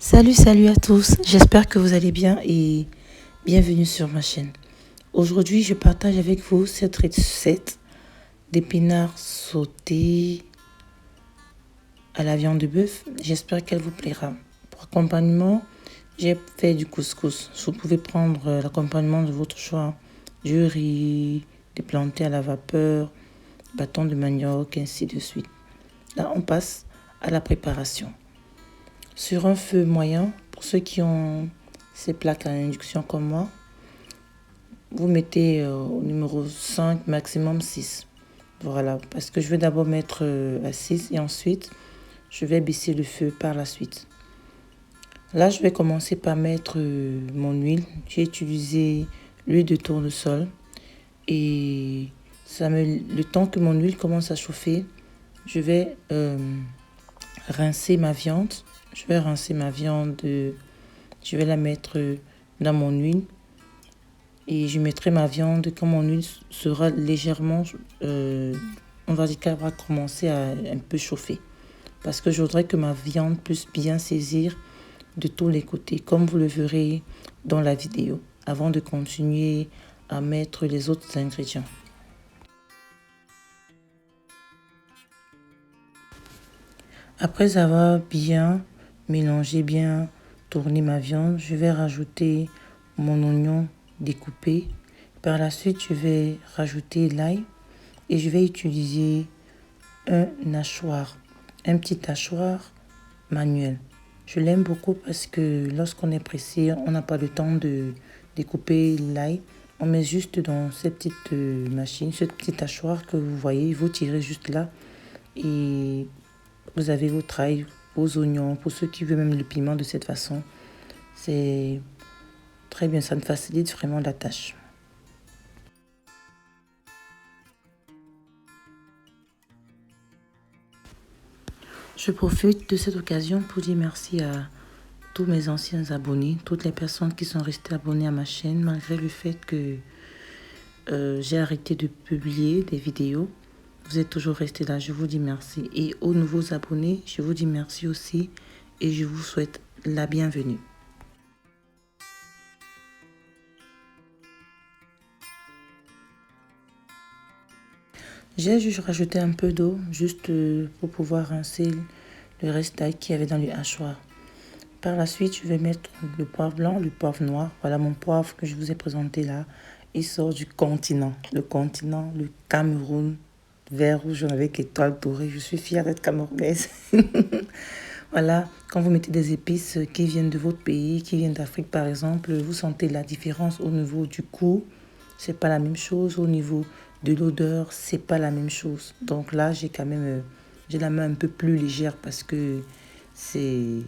Salut à tous, j'espère que vous allez bien et bienvenue sur ma chaîne. Aujourd'hui, je partage avec vous cette recette d'épinards sautés à la viande de bœuf. J'espère qu'elle vous plaira. Pour accompagnement, j'ai fait du couscous. Vous pouvez prendre l'accompagnement de votre choix, du riz, des plantés à la vapeur, bâton de manioc, ainsi de suite. Là, on passe à la préparation. Sur un feu moyen, pour ceux qui ont ces plaques à induction comme moi, vous mettez au numéro 5, maximum 6. Voilà, parce que je vais d'abord mettre à 6 et ensuite, je vais baisser le feu par la suite. Là, je vais commencer par mettre mon huile. J'ai utilisé l'huile de tournesol et le temps que mon huile commence à chauffer, je vais rincer ma viande. Je vais la mettre dans mon huile et je mettrai ma viande quand mon huile sera légèrement, on va dire qu'elle va commencer à un peu chauffer. Parce que je voudrais que ma viande puisse bien saisir de tous les côtés, comme vous le verrez dans la vidéo, avant de continuer à mettre les autres ingrédients. Après avoir bien mélangé, bien tourné ma viande, je vais rajouter mon oignon découpé. Par la suite, je vais rajouter l'ail et je vais utiliser un petit hachoir manuel. Je l'aime beaucoup parce que lorsqu'on est pressé, on n'a pas le temps de découper l'ail. On met juste dans cette petite machine, ce petit hachoir que vous voyez, vous tirez juste là et vous avez votre ail, vos oignons. Pour ceux qui veulent même le piment de cette façon, c'est très bien, ça me facilite vraiment la tâche. Je profite de cette occasion pour dire merci à tous mes anciens abonnés, toutes les personnes qui sont restées abonnées à ma chaîne, malgré le fait que j'ai arrêté de publier des vidéos. Vous êtes toujours restés là, je vous dis merci. Et aux nouveaux abonnés, je vous dis merci aussi et je vous souhaite la bienvenue. J'ai juste rajouté un peu d'eau, juste pour pouvoir rincer le reste d'ail qu'il y avait dans le hachoir. Par la suite, je vais mettre le poivre blanc, le poivre noir. Voilà mon poivre que je vous ai présenté là. Il sort du continent. Le continent, le Cameroun, vert rouge avec étoile dorée. Je suis fière d'être camerounaise. Voilà, quand vous mettez des épices qui viennent de votre pays, qui viennent d'Afrique par exemple, vous sentez la différence au niveau du goût. C'est pas la même chose. Au niveau de l'odeur, c'est pas la même chose. Donc là, j'ai quand même, j'ai la main un peu plus légère parce que c'est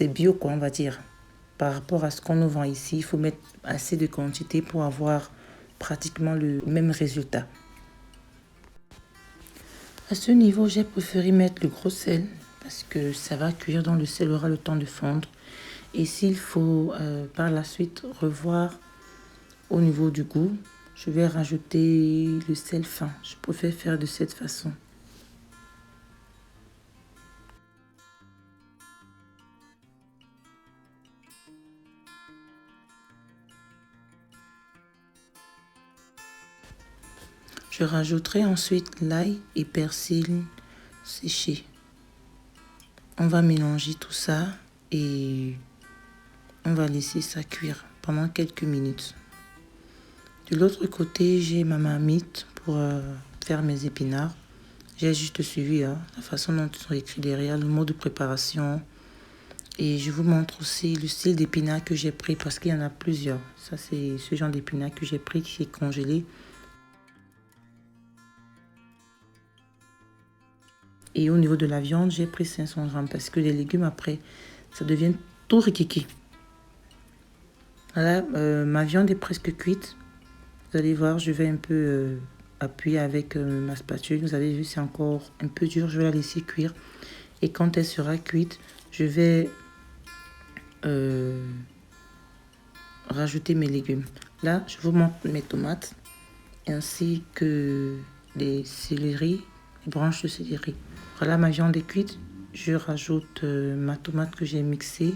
bio, quoi, on va dire. Par rapport à ce qu'on nous vend ici, il faut mettre assez de quantité pour avoir pratiquement le même résultat. À ce niveau, j'ai préféré mettre le gros sel parce que ça va cuire, donc le sel aura le temps de fondre. Et s'il faut par la suite revoir au niveau du goût, je vais rajouter le sel fin. Je préfère faire de cette façon. Je rajouterai ensuite l'ail et persil séché. On va mélanger tout ça et on va laisser ça cuire pendant quelques minutes. De l'autre côté, j'ai ma marmite pour faire mes épinards. J'ai juste suivi la façon dont ils sont écrits derrière, le mot de préparation. Et je vous montre aussi le style d'épinards que j'ai pris parce qu'il y en a plusieurs. Ça, c'est ce genre d'épinards que j'ai pris qui est congelé. Et au niveau de la viande, j'ai pris 500 grammes parce que les légumes, après, ça devient tout riquiqui. Voilà, ma viande est presque cuite. Vous allez voir, je vais un peu appuyer avec ma spatule. Vous avez vu, c'est encore un peu dur. Je vais la laisser cuire. Et quand elle sera cuite, je vais rajouter mes légumes. Là, je vous montre mes tomates ainsi que les céleri, les branches de céleri. Voilà, ma viande est cuite. je rajoute ma tomate que j'ai mixée.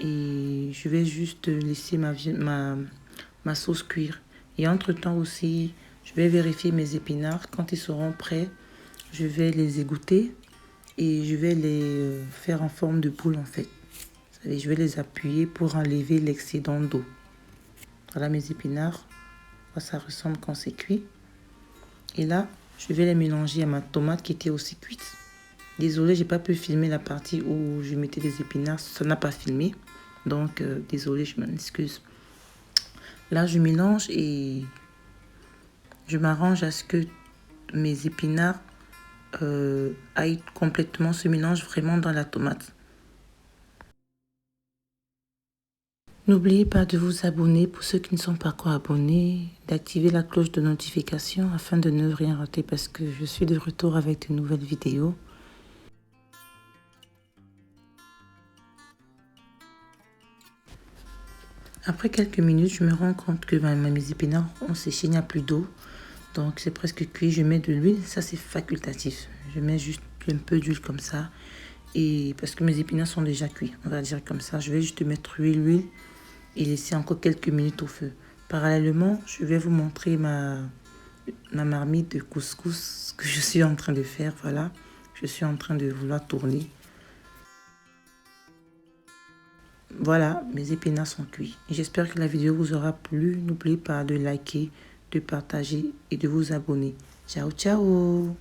Et je vais juste laisser ma sauce cuire. Et entre-temps aussi, je vais vérifier mes épinards. Quand ils seront prêts, je vais les égoutter et je vais les faire en forme de boule en fait. Et je vais les appuyer pour enlever l'excédent d'eau. Voilà mes épinards. Voilà, ça ressemble quand c'est cuit. Et là, je vais les mélanger à ma tomate qui était aussi cuite. Désolée, j'ai pas pu filmer la partie où je mettais des épinards. Ça n'a pas filmé. Donc, désolée, je m'en excuse. Là, je mélange et je m'arrange à ce que mes épinards aillent complètement, se mélangent vraiment dans la tomate. N'oubliez pas de vous abonner pour ceux qui ne sont pas encore abonnés, d'activer la cloche de notification afin de ne rien rater parce que je suis de retour avec de nouvelles vidéos. Après quelques minutes, je me rends compte que mes épinards ont séché, il n'y a plus d'eau. Donc c'est presque cuit, je mets de l'huile, ça c'est facultatif. Je mets juste un peu d'huile comme ça. Et parce que mes épinards sont déjà cuits, on va dire comme ça. Je vais juste mettre l'huile et laisser encore quelques minutes au feu. Parallèlement, je vais vous montrer ma marmite de couscous que je suis en train de faire. Voilà, je suis en train de vouloir tourner. Voilà, mes épinards sont cuits. J'espère que la vidéo vous aura plu. N'oubliez pas de liker, de partager et de vous abonner. Ciao, ciao!